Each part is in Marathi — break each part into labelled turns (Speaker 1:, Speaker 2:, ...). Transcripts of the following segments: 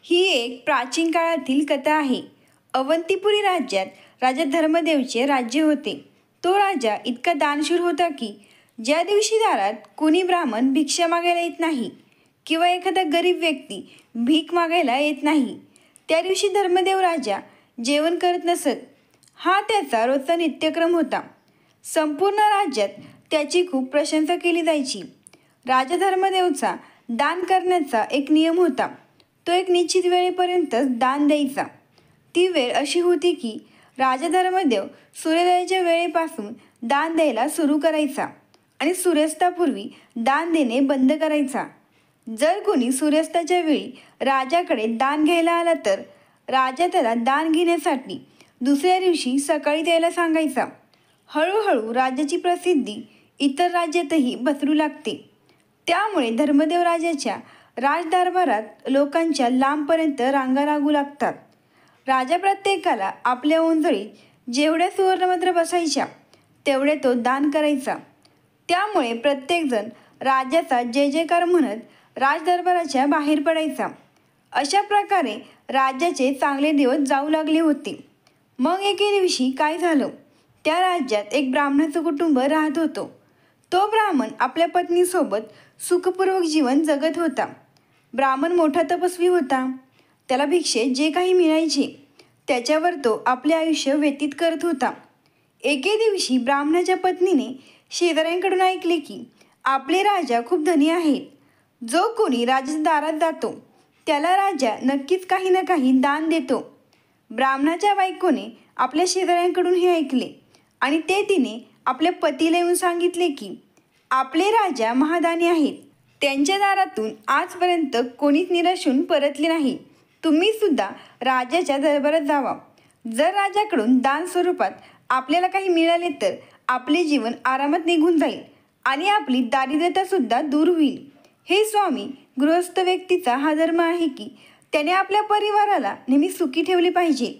Speaker 1: ही एक प्राचीन काळातील कथा आहे. अवंतीपुरी राज्यात राजा धर्मदेवचे राज्य होते. तो राजा इतका दानशूर होता की ज्या दिवशी दारात कोणी ब्राह्मण भिक्षा मागायला येत नाही किंवा एखादा गरीब व्यक्ती भीक मागायला येत नाही, त्या दिवशी धर्मदेव राजा जेवण करत नसत. हा त्याचा रोजचा नित्यक्रम होता. संपूर्ण राज्यात त्याची खूप प्रशंसा केली जायची. राजा धर्मदेवचा दान करण्याचा एक नियम होता. तो एक निश्चित वेळेपर्यंतच दान द्यायचा. ती वेळ अशी होती की राजा धर्मदेव सूर्योदयाच्या वेळेपासून दान द्यायला सुरू करायचा आणि सूर्यास्तापूर्वी दान देणे बंद करायचा. जर कोणी सूर्यास्ताच्या वेळी राजाकडे दान घ्यायला आला तर राजा त्याला दान घेण्यासाठी दुसऱ्या दिवशी सकाळी द्यायला सांगायचा. हळूहळू राजाची प्रसिद्धी इतर राज्यातही पसरू लागते. त्यामुळे धर्मदेव राजाच्या राजदरबारात लोकांच्या लांबपर्यंत रांगा लागू लागतात. राजा प्रत्येकाला आपल्या ओंजळीत जेवढ्या सुवर्णमुद्रा बसायच्या तेवढे तो दान करायचा. त्यामुळे प्रत्येकजण राजाचा जय जयकार म्हणत राजदरबाराच्या बाहेर पडायचा. अशा प्रकारे राज्याचे चांगले दिवस जाऊ लागले होते. मग एके दिवशी काय झालं, त्या राज्यात एक ब्राह्मणाचं कुटुंब राहत होतं. तो ब्राह्मण आपल्या पत्नीसोबत सुखपूर्वक जीवन जगत होता. ब्राह्मण मोठा तपस्वी होता. त्याला भिक्षेत जे काही मिळायचे त्याच्यावर तो आपले आयुष्य व्यतीत करत होता. एके दिवशी ब्राह्मणाच्या पत्नीने शेजाऱ्यांकडून ऐकले की आपले राजा खूप धनी आहेत. जो कोणी राजाच्या दारात जातो त्याला राजा नक्कीच काही ना काही दान देतो. ब्राह्मणाच्या बायकोने आपल्या शेजाऱ्यांकडून हे ऐकले आणि ते तिने आपल्या पतीला येऊन सांगितले की आपले राजा महादानी आहेत. त्यांच्या दारातून आजपर्यंत कोणीच निराश होऊन परतले नाही. तुम्ही सुद्धा राजाच्या दरबारात जावा. जर राजाकडून दान स्वरूपात आपल्याला काही मिळाले तर आपले जीवन आरामात निघून जाईल आणि आपली दारिद्र्यता सुद्धा दूर होईल. हे स्वामी, गृहस्थ व्यक्तीचा हा धर्म आहे की त्याने आपल्या परिवाराला नेहमी सुखी ठेवले पाहिजे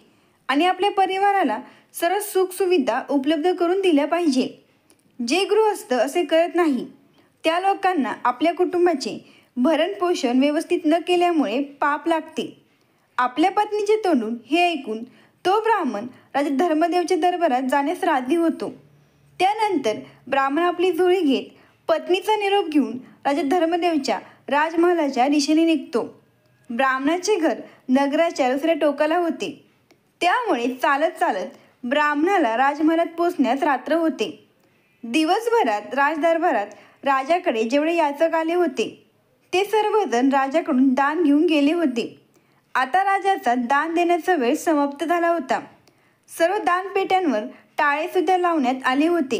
Speaker 1: आणि आपल्या परिवाराला सर्व सुखसुविधा उपलब्ध करून दिल्या पाहिजे. जे गृहस्थ असे करत नाही त्या लोकांना आपल्या कुटुंबाचे भरणपोषण व्यवस्थित न केल्यामुळे पाप लागते. आपल्या पत्नीचे तोंडून हे ऐकून तो ब्राह्मण राजा धर्मदेवच्या दरबारात जाण्यास राजी होतो. त्यानंतर ब्राह्मण आपली झोळी घेत पत्नीचा निरोप घेऊन राजा धर्मदेवच्या राजमहालाच्या दिशेने निघतो. ब्राह्मणाचे घर नगराच्या दुसऱ्या टोकाला होते. त्यामुळे चालत चालत ब्राह्मणाला राजमहालात पोचण्यास रात्र होते. दिवसभरात राजदरबारात राजाकडे जेवढे याचक आले होते ते सर्वजण राजाकडून दान घेऊन गेले होते. आता राजाचा दान देण्याचा वेळ समाप्त झाला होता. सर्व दानपेट्यांवर टाळेसुद्धा लावण्यात आले होते.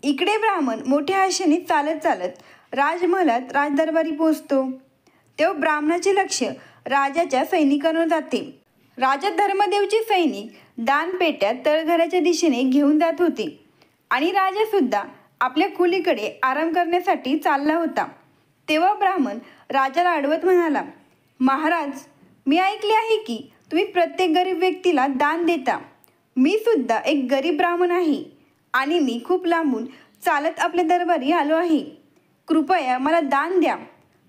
Speaker 1: इकडे ब्राह्मण मोठ्या आशेने चालत चालत राजमहालात राजदरबारी पोचतो. तेव्हा ब्राह्मणाचे लक्ष राजाच्या सैनिकांवर जाते. राजा धर्मदेवचे सैनिक दानपेट्या तळघराच्या दिशेने घेऊन जात होते आणि राजासुद्धा आपल्या खोलीकडे आराम करण्यासाठी चालला होता. तेव्हा ब्राह्मण राजाला अडवत म्हणाला, महाराज, मी ऐकले आहे की तुम्ही प्रत्येक गरीब व्यक्तीला दान देता. मी सुद्धा एक गरीब ब्राह्मण आहे आणि मी खूप लांबून चालत आपल्या दरबारी आलो आहे. कृपया मला दान द्या.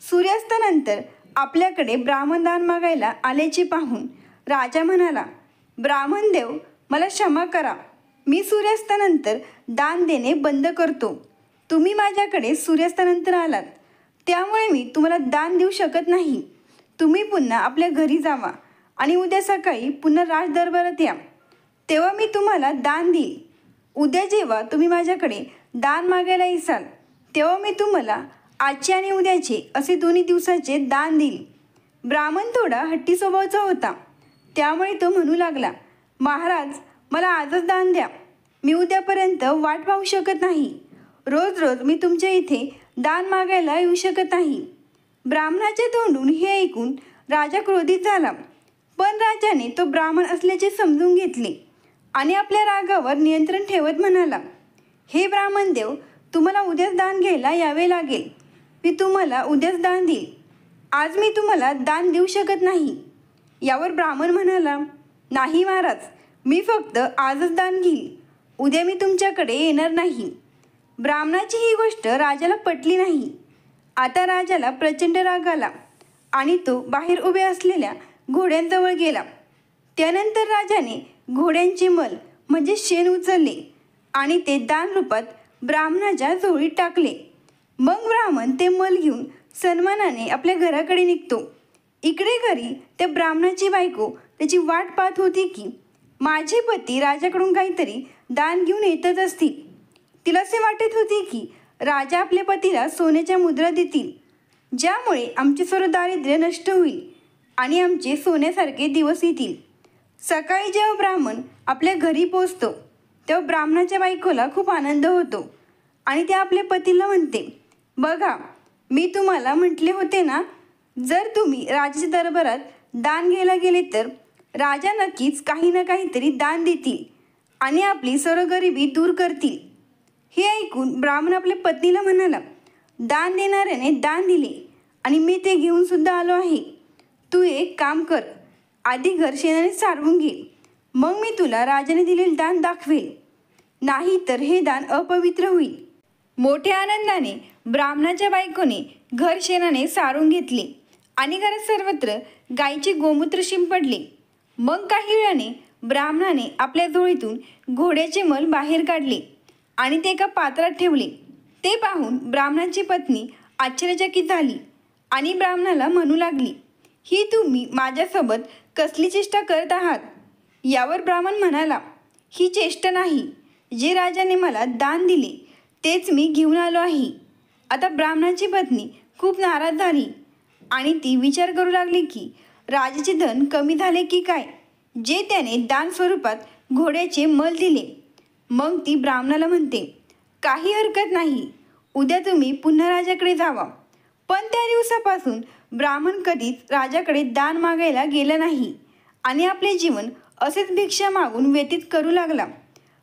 Speaker 1: सूर्यास्तानंतर आपल्याकडे ब्राह्मण दान मागायला आल्याचे पाहून राजा म्हणाला, ब्राह्मणदेव, मला क्षमा करा. मी सूर्यास्तानंतर दान देणे बंद करतो. तुम्ही माझ्याकडे सूर्यास्तानंतर आलात त्यामुळे मी तुम्हाला दान देऊ शकत नाही. तुम्ही पुन्हा आपल्या घरी जावा आणि उद्या सकाळी पुन्हा राजदरबारात या. तेव्हा मी तुम्हाला दान देईल. उद्या जेव्हा तुम्ही माझ्याकडे दान मागायला येसाल तेव्हा मी तुम्हाला आजचे आणि उद्याचे असे दोन्ही दिवसाचे दान देईल. ब्राह्मण थोडा हट्टी स्वभावाचा होता. त्यामुळे तो म्हणू लागला, महाराज, मला आजच दान द्या. मी उद्यापर्यंत वाट पाहू शकत नाही. रोज रोज मी तुमच्या इथे दान मागायला येऊ शकत नाही. ब्राह्मणाच्या तोंडून हे ऐकून राजा क्रोधित झाला. पण राजाने तो ब्राह्मण असल्याचे समजून घेतले आणि आपल्या रागावर नियंत्रण ठेवत म्हणाला, हे ब्राह्मणदेव, तुम्हाला उद्याच दान घ्यायला यावे लागेल. मी तुम्हाला उद्याच दान देईल. आज मी तुम्हाला दान देऊ शकत नाही. यावर ब्राह्मण म्हणाला, नाही महाराज, मी फक्त आजच दान घेईल. उद्या मी तुमच्याकडे येणार नाही. ब्राह्मणाची ही गोष्ट राजाला पटली नाही. आता राजाला प्रचंड राग आला आणि तो बाहेर उभे असलेल्या घोड्यांजवळ गेला. त्यानंतर राजाने घोड्यांचे मल म्हणजे शेण उचलले आणि ते दान रूपात ब्राह्मणाच्या झोळीत टाकले. मग ब्राह्मण ते मल घेऊन सन्मानाने आपल्या घराकडे निघतो. इकडे घरी त्या ब्राह्मणाची बायको त्याची वाट पाहत होती की माझे पती राजाकडून काहीतरी दान घेऊन येतच असतील. तिला असे वाटत होते की राजा आपल्या पतीला सोन्याच्या मुद्रा देतील, ज्यामुळे आमचे सर्व दारिद्र्य नष्ट होईल आणि आमचे सोन्यासारखे दिवस येतील. सकाळी जेव्हा ब्राह्मण आपल्या घरी पोचतो तेव्हा ब्राह्मणाच्या बायकोला खूप आनंद होतो आणि ते आपल्या पतीला म्हणते, बघा, मी तुम्हाला म्हटले होते ना, जर तुम्ही राजाच्या दरबारात दान घ्यायला गेले तर राजा नक्कीच काही ना काहीतरी दान देतील आणि आपली सर्व गरिबी दूर करतील. हे ऐकून ब्राह्मण आपल्या पत्नीला म्हणाला, दान देणाऱ्याने दान दिले आणि मी ते घेऊन सुद्धा आलो आहे. तू एक काम कर, आधी घर शेणाने सारवून घे, मग मी तुला राजाने दिलेले दान दाखवेल, नाही तर हे दान अपवित्र होईल. मोठ्या आनंदाने ब्राह्मणाच्या बायकोने घर शेणाने सारून घेतले आणि घरात सर्वत्र गायीचे गोमूत्र शिंपडले. मग काही वेळाने ब्राह्मणाने आपल्या झोळीतून घोड्याचे मल बाहेर काढले आणि ते एका पात्रात ठेवले. ते पाहून ब्राह्मणाची पत्नी आश्चर्यचकित झाली आणि ब्राह्मणाला म्हणू लागली, ही तुम्ही माझ्यासोबत कसली चेष्टा करत आहात? यावर ब्राह्मण म्हणाला, ही चेष्टा नाही, जे राजाने मला दान दिले तेच मी घेऊन आलो आहे. आता ब्राह्मणाची पत्नी खूप नाराज झाली आणि ती विचार करू लागली की राजाचे धन कमी झाले की काय, जे त्याने दान स्वरूपात घोड्याचे मल दिले. मग ती ब्राह्मणाला म्हणते, काही हरकत नाही, उद्या तुम्ही पुन्हा राजाकडे जावा. पण त्या दिवसापासून ब्राह्मण कधीच राजाकडे दान मागायला गेला नाही आणि आपले जीवन असेच भिक्षा मागून व्यतीत करू लागला.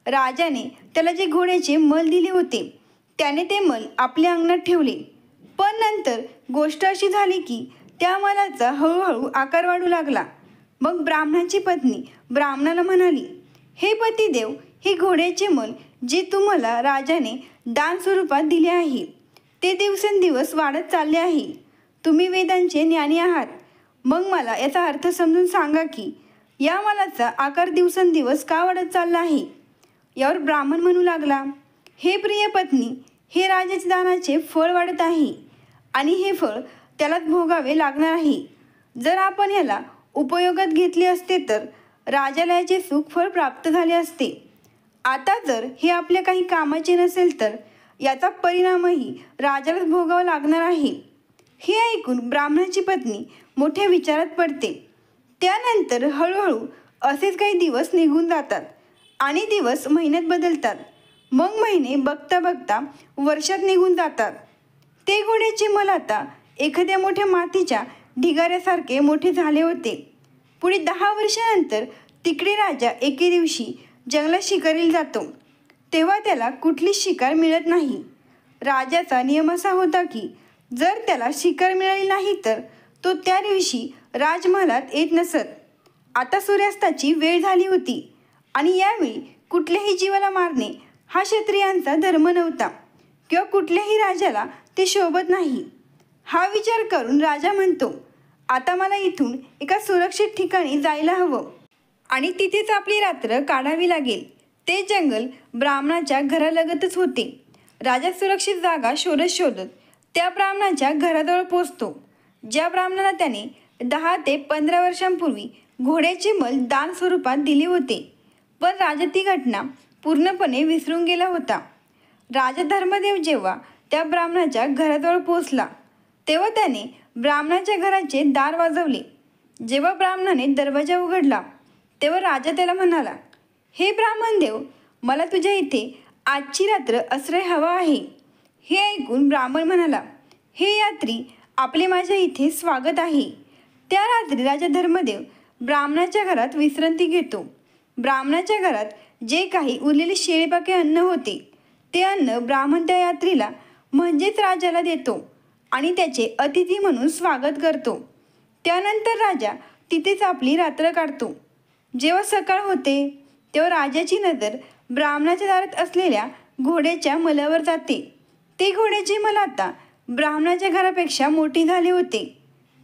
Speaker 1: राजाने त्याला जे घोड्याचे मल दिले होते त्याने ते मल आपल्या अंगणात ठेवले. पण नंतर गोष्ट अशी झाली की त्या मलाचा हळूहळू आकार वाढू लागला. मग ब्राह्मणाची पत्नी ब्राह्मणाला म्हणाली, हे पतिदेव, हे घोड्याचे मल जे तुम्हाला राजाने दान स्वरूपात दिले आहे ते दिवसेंदिवस वाढत चालले आहे. तुम्ही वेदांचे ज्ञानी आहात, मग मला याचा अर्थ समजून सांगा की या मलाचा आकार दिवसेंदिवस का वाढत चालला आहे. यावर ब्राह्मण म्हणू लागला, हे प्रिय पत्नी, हे राजाचे दानाचे फळ वाढत आहे आणि हे फळ त्यालाच भोगावे लागणार आहे. जर आपण याला उपयोगात घेतले असते तर राजाला याचे सुख फळ प्राप्त झाले असते. आता जर हे आपल्या काही कामाचे नसेल तर याचा परिणामही राजालाच भोगावा लागणार आहे. हे ऐकून ब्राह्मणाची पत्नी मोठ्या विचारात पडते. त्यानंतर हळूहळू असेच काही दिवस निघून जातात आणि दिवस महिन्यात बदलतात. मग महिने बघता बघता वर्षात निघून जातात. ते घोड्याचे मल आता एखाद्या मोठ्या मातीच्या ढिगाऱ्यासारखे मोठे झाले होते. पुढे 10 वर्षानंतर तिकडे राजा एके दिवशी जंगलात शिकारीला जातो. तेव्हा त्याला कुठलीच शिकार मिळत नाही. राजाचा नियम असा होता की जर त्याला शिकार मिळाली नाही तर तो त्या दिवशी राजमहालात येत नसत. आता सूर्यास्ताची वेळ झाली होती आणि यावेळी कुठल्याही जीवाला मारणे हा क्षत्रियांचा धर्म नव्हता किंवा कुठल्याही राजाला ते शोभत नाही. हा विचार करून राजा म्हणतो, आता मला इथून एका सुरक्षित ठिकाणी जायला हवं आणि तिथेच आपली रात्र काढावी लागेल. ते जंगल ब्राह्मणाच्या घरालगतच होते. राजा सुरक्षित जागा शोधत शोधत त्या ब्राह्मणाच्या घराजवळ पोचतो, ज्या ब्राह्मणाला त्याने 10 ते 15 वर्षांपूर्वी घोड्याचे मल दान स्वरूपात दिले होते. पण राजा ती घटना पूर्णपणे विसरून गेला होता. राजा धर्मदेव जेव्हा त्या ब्राह्मणाच्या घराजवळ पोचला तेव्हा त्याने ब्राह्मणाच्या घराचे दार वाजवले. जेव्हा ब्राह्मणाने दरवाजा उघडला तेव्हा राजा त्याला म्हणाला, हे ब्राह्मणदेव, मला तुझ्या इथे आजची रात्र आश्रय हवा आहे. हे ऐकून ब्राह्मण म्हणाला, हे यात्री, आपले माझ्या इथे स्वागत आहे. त्या रात्री राजा धर्मदेव ब्राह्मणाच्या घरात विश्रांती घेतो. ब्राह्मणाच्या घरात जे काही उरलेले शेळीपाके अन्न होते ते अन्न ब्राह्मण त्या यात्रीला म्हणजेच राजाला देतो आणि त्याचे अतिथी म्हणून स्वागत करतो. त्यानंतर राजा तिथेच आपली रात्र काढतो. जेव्हा सकाळ होते तेव्हा राजाची नजर ब्राह्मणाच्या दारात असलेल्या घोड्याच्या मलावर जाते. ते घोड्याचे मल आता ब्राह्मणाच्या घरापेक्षा मोठे झाले होते.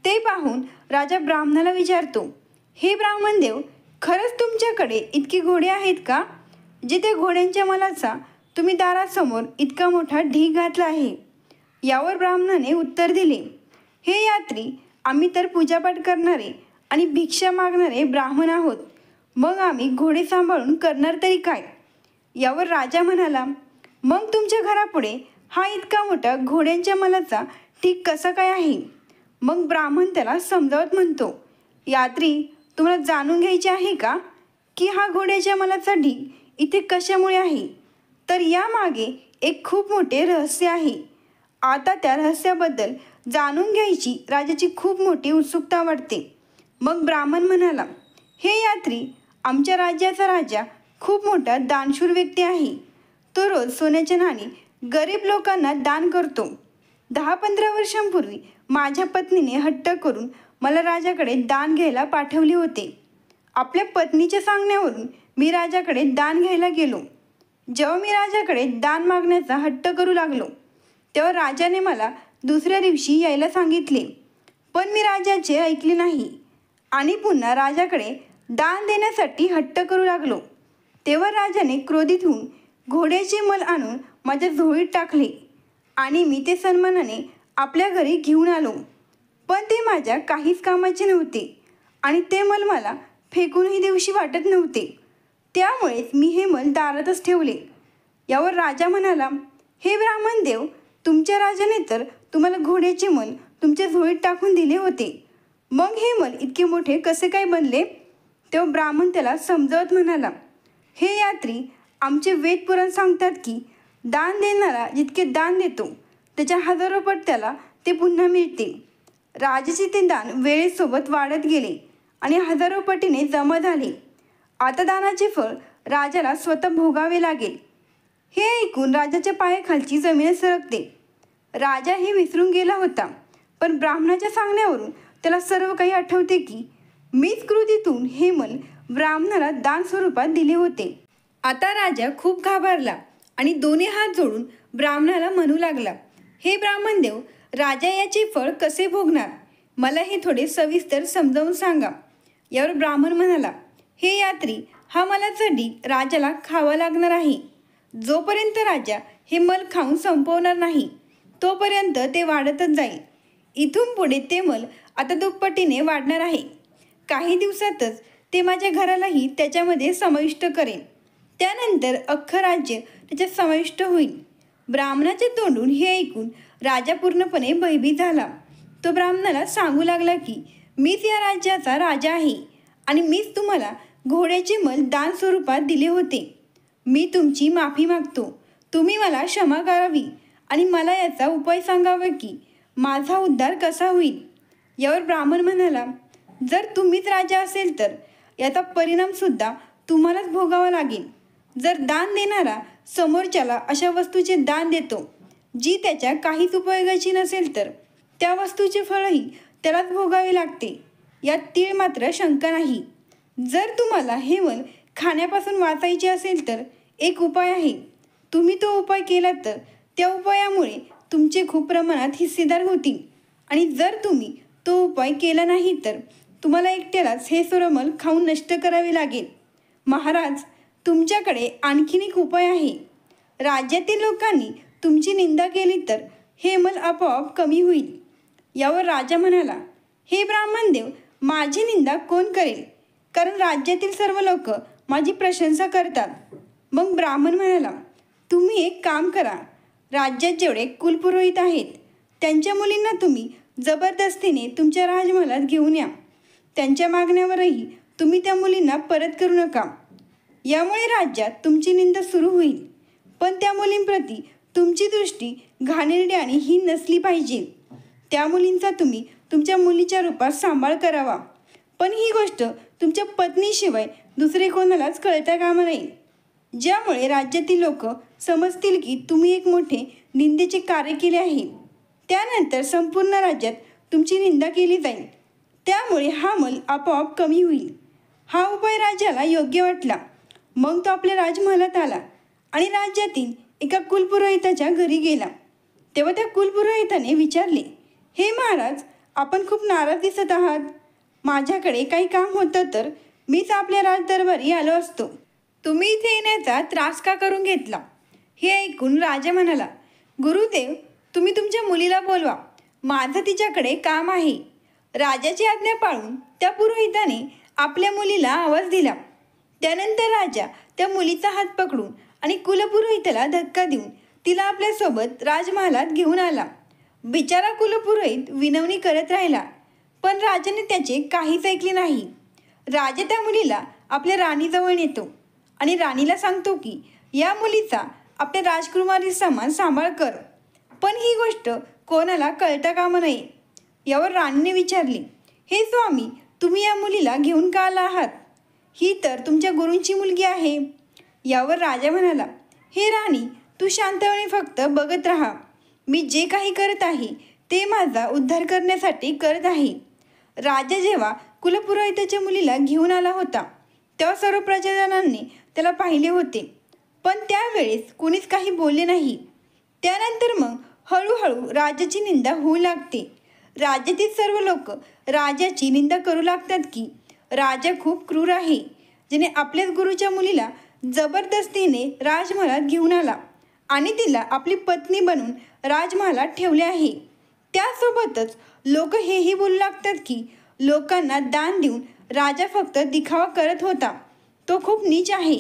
Speaker 1: ते पाहून राजा ब्राह्मणाला विचारतो, हे ब्राह्मणदेव, खरंच तुमच्याकडे इतके घोडे आहेत का, जे त्या घोड्यांच्या मलाचा तुम्ही दारासमोर इतका मोठा ढीग घातला आहे? यावर ब्राह्मणाने उत्तर दिले, हे यात्री, आम्ही तर पूजापाठ करणारे आणि भिक्षा मागणारे ब्राह्मण आहोत, मग आम्ही घोडे सांभाळून करणार तरी काय? यावर राजा म्हणाला, मग तुमच्या घरापुढे हा इतका मोठा घोड्यांच्या मलाचा ढीग कसा काय आहे? मग ब्राह्मण त्याला समजावत म्हणतो, यात्री, तुम्हाला जाणून घ्यायचे आहे का की हा घोड्याच्या मलाचा ढीग इथे कशामुळे आहे? तर यामागे एक खूप मोठे रहस्य आहे. आता त्या रहस्याबद्दल जाणून घ्यायची राजाची खूप मोठी उत्सुकता वाटते. मग ब्राह्मण म्हणाला, हे यात्री, आमच्या राज्याचा राजा खूप मोठा दानशूर व्यक्ती आहे. तो रोज सोन्याचे नाणी गरीब लोकांना दान करतो. 10-15 वर्षांपूर्वी माझ्या पत्नीने हट्ट करून मला राजाकडे दान घ्यायला पाठवले होते. आपल्या पत्नीच्या सांगण्यावरून मी राजाकडे दान घ्यायला गेलो. जेव्हा मी राजाकडे दान मागण्याचा हट्ट करू लागलो, तेव्हा राजाने मला दुसऱ्या दिवशी यायला सांगितले. पण मी राजाचे ऐकले नाही आणि पुन्हा राजाकडे दान देण्यासाठी हट्ट करू लागलो. तेव्हा राजाने क्रोधित होऊन घोड्याचे मल आणून माझ्या झोळीत टाकले आणि मी ते सन्मानाने आपल्या घरी घेऊन आलो. पण ते माझ्या काहीच कामाचे नव्हते आणि ते मल मला फेकूनही देऊशी वाटत नव्हते. त्यामुळेच मी हे मल दारातच ठेवले. यावर राजा म्हणाला, हे ब्राह्मणदेव, तुमच्या राजाने तर तुम्हाला घोड्याचे मल तुमच्या झोळीत टाकून दिले होते, मग हे मल इतके मोठे कसे काय बनले? तेव्हा ब्राह्मण त्याला समजावत म्हणाला, हे यात्री, आमचे वेद पुराण सांगतात की दान देणारा जितके दान देतो त्याच्या हजारो पट त्याला ते पुन्हा मिळते. राजाचे ते दान वेळेसोबत वाढत गेले आणि हजारो पटीने जमा झाले. आता दानाचे फळ राजाला स्वतः भोगावे लागेल. हे ऐकून राजाच्या पायाखालची जमीन सरकते. राजा हे विसरून गेला होता, पण ब्राह्मणाच्या सांगण्यावरून त्याला सर्व काही आठवते की मीच क्रोधीतून हे मल ब्राह्मणाला दान स्वरूपात दिले होते. आता राजा खूप घाबरला आणि दोन्ही हात जोडून ब्राह्मणाला म्हणू लागला, हे ब्राह्मणदेव, राजा याचे फळ कसे भोगणार? मला हे थोडे सविस्तर समजावून सांगा. यावर ब्राह्मण म्हणाला, हे यात्री, हा मलाचा ढीग राजाला खावा लागणार आहे. जोपर्यंत राजा हे मल खाऊन संपवणार नाही, तोपर्यंत ते वाढतच जाईल. इथून पुढे ते मल आता दुप्पटीने वाढणार आहे. काही दिवसातच ते माझ्या घरालाही त्याच्यामध्ये समाविष्ट करेन. त्यानंतर अख्खं राज्य त्याच्यात समाविष्ट होईल. ब्राह्मणाचे तोंडून हे ऐकून राजा पूर्णपणे भयभीत झाला. तो ब्राह्मणाला सांगू लागला की मीच या राज्याचा राजा आहे आणि मीच तुम्हाला घोड्याचे मल दान स्वरूपात दिले होते. मी तुमची माफी मागतो. तुम्ही मला क्षमा करावी आणि मला याचा उपाय सांगावा की माझा उद्धार कसा होईल. यावर ब्राह्मण म्हणाला, जर तुम्हीच राजा असेल तर याचा परिणामसुद्धा तुम्हालाच भोगावा लागेल. जर दान देणारा समोरच्याला अशा वस्तूचे दान देतो जी त्याच्या काहीच उपयोगाची नसेल तर त्या वस्तूचे फळही त्यालाच भोगावे लागते. यात तीळ मात्र शंका नाही. जर तुम्हाला हे मल खाण्यापासून वाचायचे असेल तर एक उपाय आहे. तुम्ही तो उपाय केला तर त्या उपायामुळे तुमचे खूप प्रमाणात हिस्सेदार होतील आणि जर तुम्ही तो उपाय केला नाही तर तुम्हाला एकट्यालाच हे सर्व मल खाऊन नष्ट करावे लागेल. महाराज, तुमच्याकडे आणखीन एक उपाय आहे. राज्यातील लोकांनी तुमची निंदा केली तर हे मल आपोआप कमी होईल. यावर राजा म्हणाला, हे ब्राह्मणदेव, माझी निंदा कोण करेल, कारण राज्यातील सर्व लोक माझी प्रशंसा करतात. मग ब्राह्मण म्हणाला, तुम्ही एक काम करा. राज्यात जेवढे कुलपुरोहित आहेत त्यांच्या मुलींना तुम्ही जबरदस्तीने तुमच्या राजमहालात घेऊन या. त्यांच्या मागण्यावरही तुम्ही त्या मुलींना परत करू नका. यामुळे राज्यात तुमची निंदा सुरू होईल. पण त्या मुलींप्रती तुमची दृष्टी घाणेरडी आणि हीन नसली पाहिजे. त्या मुलींचा तुम्ही तुमच्या मुलीच्या रूपात सांभाळ करावा. पण ही गोष्ट तुमच्या पत्नीशिवाय दुसरे कोणालाच कळता कामा नये, ज्यामुळे राज्यातील लोक समजतील की तुम्ही एक मोठे निंदेचे कार्य केले आहे. त्यानंतर संपूर्ण राज्यात तुमची निंदा केली जाईल. त्यामुळे हा मल आपोआप कमी होईल. हा उपाय राजाला योग्य वाटला. मग तो आपल्या राजमहालात आला आणि राज्यातील एका कुलपुरोहिताच्या घरी गेला. तेव्हा त्या कुलपुरोहिताने विचारले, हे महाराज, आपण खूप नाराज दिसत आहात. माझ्याकडे काही काम होतं तर मीच आपल्या राजदरबारी आलो असतो. तुम्ही इथे येण्याचा त्रास का करून घेतला? हे ऐकून राजा म्हणाला, गुरुदेव, तुम्ही तुमच्या मुलीला बोलवा. माझं तिच्याकडे काम आहे. राजाची आज्ञा पाळून त्या पुरोहिताने आपल्या मुलीला आवाज दिला. त्यानंतर राजा त्या मुलीचा हात पकडून आणि कुलपुरोहिताला धक्का देऊन तिला आपल्यासोबत राजमहालात घेऊन आला. बिचारा कुलपुरोहित विनवणी करत राहिला, पण राजाने त्याचे काहीच ऐकले नाही. राजा त्या मुलीला आपल्या राणीजवळ नेतो आणि राणीला सांगतो की या मुलीचा आपल्या राजकुमारी समान सांभाळ कर, पण ही गोष्ट कोणाला कळता कामा नये. यावर राणीने विचारले, हे स्वामी, तुम्ही या मुलीला घेऊन का आला आहात? ही तर तुमच्या गुरूंची मुलगी आहे. यावर राजा म्हणाला, हे राणी, तू शांतपणे फक्त बघत राहा. मी जे काही करत आहे ते माझा उद्धार करण्यासाठी करत आहे. राजा जेव्हा कुलपुरोहिताच्या मुलीला घेऊन आला होता तेव्हा सर्व प्रजाजनांनी त्याला पाहिले होते, पण त्यावेळेस कुणीच काही बोलले नाही. त्यानंतर मग हळूहळू राजाची निंदा होऊ लागते. राज्यातील सर्व लोक राजाची निंदा करू लागतात की राजा खूप क्रूर आहे, जिने आपल्याच गुरुच्या मुलीला जबरदस्तीने राजमहालात घेऊन आला आणि तिला आपली पत्नी बनवून राजमहालात ठेवले आहे. त्यासोबतच लोक हेही बोलू लागतात की लोकांना दान देऊन राजा फक्त दिखावा करत होता, तो खूप नीच आहे.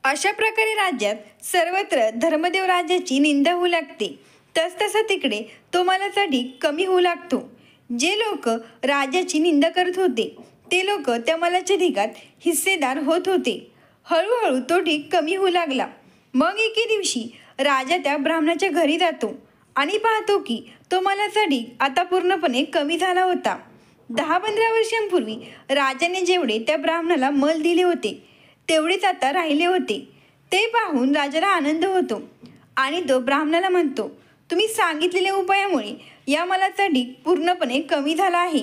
Speaker 1: अशा प्रकारे राज्यात सर्वत्र धर्मदेव राजाची निंदा होऊ लागते. तसतसा तिकडे तो मालाचा ढीग कमी होऊ लागतो. जे लोक राजाची निंदा करत होते ते लोक त्या मालाच्या ढिगात हिस्सेदार होत होते. हळूहळू तो ढीग कमी होऊ लागला. मग एके दिवशी राजा त्या ब्राह्मणाच्या घरी जातो आणि पाहतो की तो मालाचा ढीग आता पूर्णपणे कमी झाला होता. 10-15 वर्षांपूर्वी राजाने जेवढे त्या ब्राह्मणाला मल दिले होते तेवढेच आता राहिले होते. ते पाहून राजाला आनंद होतो आणि तो ब्राह्मणाला म्हणतो, तुम्ही सांगितलेल्या उपायामुळे या मलाचा ढीग पूर्णपणे कमी झाला आहे.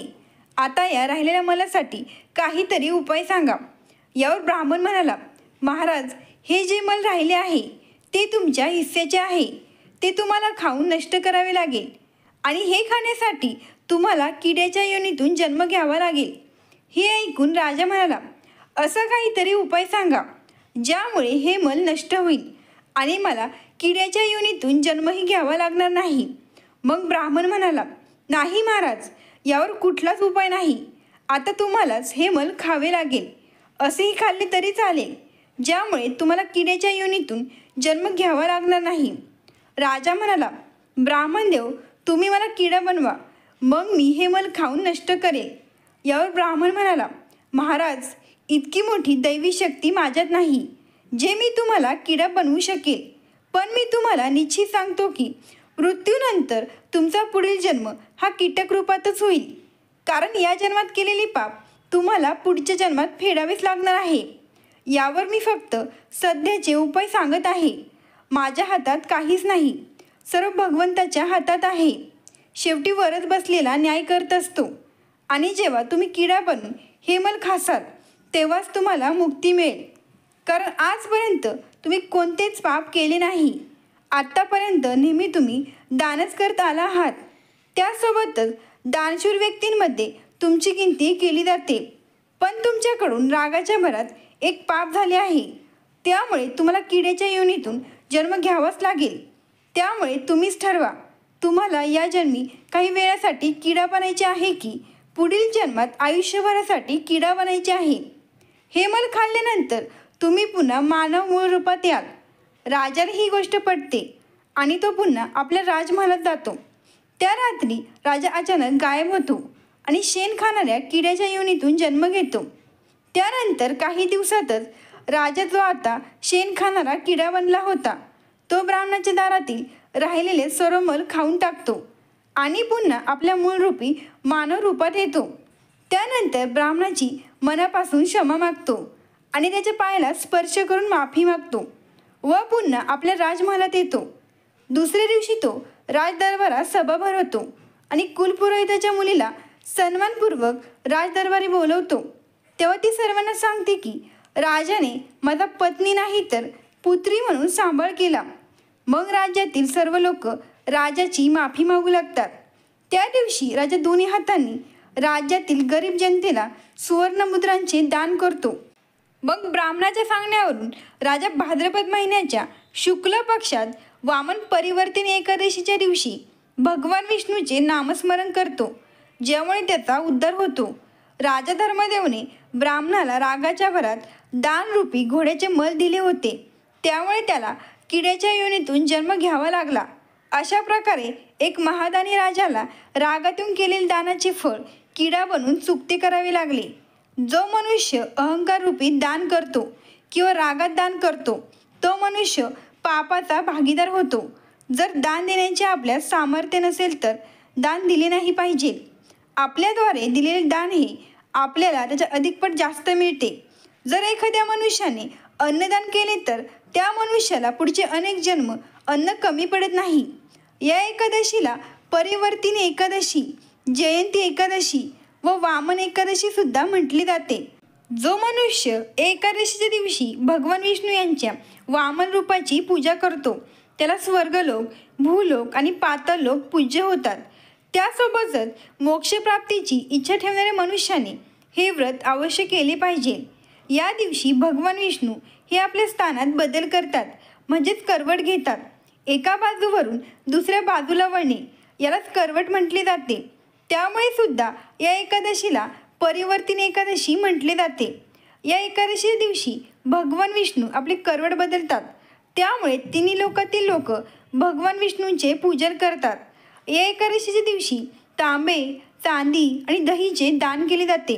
Speaker 1: आता या राहिलेल्या मलासाठी काहीतरी उपाय सांगा. यावर ब्राह्मण म्हणाला, महाराज, हे जे मल राहिले आहे ते तुमच्या हिस्सेचे आहे. ते तुम्हाला खाऊन नष्ट करावे लागेल आणि हे खाण्यासाठी तुम्हाला किड्याच्या योनीतून जन्म घ्यावा लागेल. हे ऐकून राजा म्हणाला, असा काहीतरी उपाय सांगा ज्यामुळे हे मल नष्ट होईल आणि मला किड्याच्या योनीतून जन्मही घ्यावा लागणार नाही. मग ब्राह्मण म्हणाला, नाही महाराज, यावर कुठलाच उपाय नाही. आता तुम्हालाच हे मल खावे लागेल. असेही खाल्ले तरी चालेल, ज्यामुळे तुम्हाला किड्याच्या योनीतून जन्म घ्यावा लागणार नाही. राजा म्हणाला, ब्राह्मणदेव, तुम्ही मला किडा बनवा, मग मी हे मल खाऊन नष्ट करेल. यावर ब्राह्मण म्हणाला, महाराज, इतकी मोठी दैवी शक्ती माझ्यात नाही जे मी तुम्हाला किडा बनवू शकेल. पण मी तुम्हाला निश्चित सांगतो की मृत्यूनंतर तुमचा पुढील जन्म हा कीटक रूपातच होईल, कारण या जन्मात केलेली पाप तुम्हाला पुढच्या जन्मात फेडावेच लागणार आहे. यावर मी फक्त सध्याचे उपाय सांगत आहे. माझ्या हातात काहीच नाही, सर्व भगवंताच्या हातात आहे. शेवटी वरच बसलेला न्याय करत असतो आणि जेव्हा तुम्ही किडा बनून हे मल खासाल तेव्हाच तुम्हाला मुक्ती मिळेल, कारण आजपर्यंत तुम्ही कोणतेच पाप केले नाही. आत्तापर्यंत नेहमी तुम्ही दानच करत आला आहात. त्यासोबतच दानशूर व्यक्तींमध्ये तुमची गिनती केली जाते. पण तुमच्याकडून रागाच्या भरात एक पाप झाले आहे, त्यामुळे तुम्हाला किड्याच्या योनीतून जन्म घ्यावाच लागेल. त्यामुळे तुम्हीच ठरवा, तुम्हाला या जन्मी काही वेळासाठी किडा बनायचे आहे की पुढील जन्मात आयुष्यभरासाठी किडा बनायचे आहे. हे मल खाल्ल्यानंतर तुम्ही पुन्हा मानव मूळ रूपात याल. राजाला ही गोष्ट पटते आणि तो पुन्हा आपल्या राजमहालात जातो. त्या रात्री राजा अचानक गायब होतो आणि शेण खाणाऱ्या किड्याच्या योनीतून जन्म घेतो. त्यानंतर काही दिवसातच राजा, जो आता शेण खाणारा किडा बनला होता, तो ब्राह्मणाच्या दारातील राहिलेले सर्व मल खाऊन टाकतो आणि पुन्हा आपल्या मूळरूपी मानव रूपात येतो. त्यानंतर ब्राह्मणाची मनापासून क्षमा मागतो आणि त्याच्या पायाला स्पर्श करून माफी मागतो व पुन्हा आपल्या राजमहालात येतो. दुसऱ्या दिवशी तो राजदरबारात सभा भरवतो आणि कुलपुरोहिताच्या मुलीला सन्मानपूर्वक राजदरबारी बोलवतो. तेव्हा ती सर्वांना सांगते की राजाने माझा पत्नी नाही तर पुत्री म्हणून सांभाळ केला. मग राज्यातील सर्व लोक राजाची माफी मागू लागतात. त्या दिवशी राजा दोन्ही हातांनी राज्यातील गरीब जनतेला सुवर्णमुद्रांचे दान करतो. मग ब्राह्मणाच्या सांगण्यावरून राजा भाद्रपद महिन्याच्या शुक्ल पक्षात वामन परिवर्तन एकादशीच्या दिवशी भगवान विष्णूचे नामस्मरण करतो, ज्यामुळे त्याचा उद्धार होतो. राजा धर्मदेवने ब्राह्मणाला रागाच्या भरात दानरूपी घोड्याचे मल दिले होते, त्यामुळे त्याला किड्याच्या योनीतून जन्म घ्यावा लागला. अशा प्रकारे एक महादानी राजाला रागातून केलेले दानाचे फळ किडा बनून चुकते करावे लागले. जो मनुष्य अहंकाररूपी दान करतो किंवा रागात दान करतो तो मनुष्य पापाचा भागीदार होतो. जर दान देण्याचे आपल्यात सामर्थ्य नसेल तर दान दिले नाही पाहिजे. आपल्याद्वारे दिलेले दान हे आपल्याला त्याच्या अधिकपट जास्त मिळते. जर एखाद्या मनुष्याने अन्नदान केले तर त्या मनुष्याला पुढचे अनेक जन्म अन्न कमी पडत नाही. या एकादशीला परिवर्तिनी एकादशी, जयंती एकादशी व वामन एकादशी सुद्धा म्हटली जाते. जो मनुष्य एकादशीच्या दिवशी भगवान विष्णू यांच्या वामन रूपाची पूजा करतो त्याला स्वर्गलोक, भूलोक आणि पाताळलोक पूज्य होतात. त्यासोबतच मोक्षप्राप्तीची इच्छा ठेवणाऱ्या मनुष्याने हे व्रत अवश्य केले पाहिजे. या दिवशी भगवान विष्णू हे आपल्या स्थानात बदल करतात, म्हणजेच करवट घेतात. एका बाजूवरून दुसऱ्या बाजूला वळणे यालाच करवट म्हटले जाते. त्यामुळे सुद्धा या एकादशीला परिवर्तिनी एकादशी म्हटले जाते. या एकादशी दिवशी भगवान विष्णू आपले करवट बदलतात, त्यामुळे तिन्ही लोकातील लोक भगवान विष्णूंचे पूजन करतात. या एकादशीच्या दिवशी तांबे, चांदी आणि दहीचे दान केले जाते.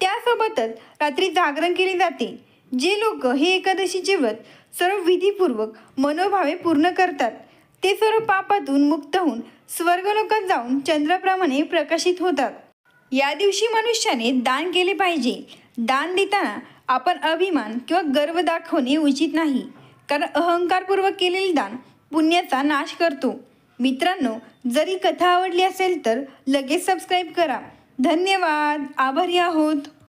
Speaker 1: त्यासोबतच रात्री जागरण केले जाते. जे लोक हे एकादशीचे व्रत सर्व विधीपूर्वक मनोभावे पूर्ण करतात ते सर्व पापातून मुक्त होऊन स्वर्गलोकात जाऊन चंद्राप्रमाणे प्रकाशित होतात. या दिवशी मनुष्याने दान केले पाहिजे. दान देताना आपण अभिमान किंवा गर्व दाखवणे उचित नाही, कारण अहंकारपूर्वक केलेले दान पुण्याचा नाश करतो. मित्रांनो, जरी कथा आवडली असेल तर लगेच सबस्क्राईब करा. धन्यवाद. आभारी आहोत.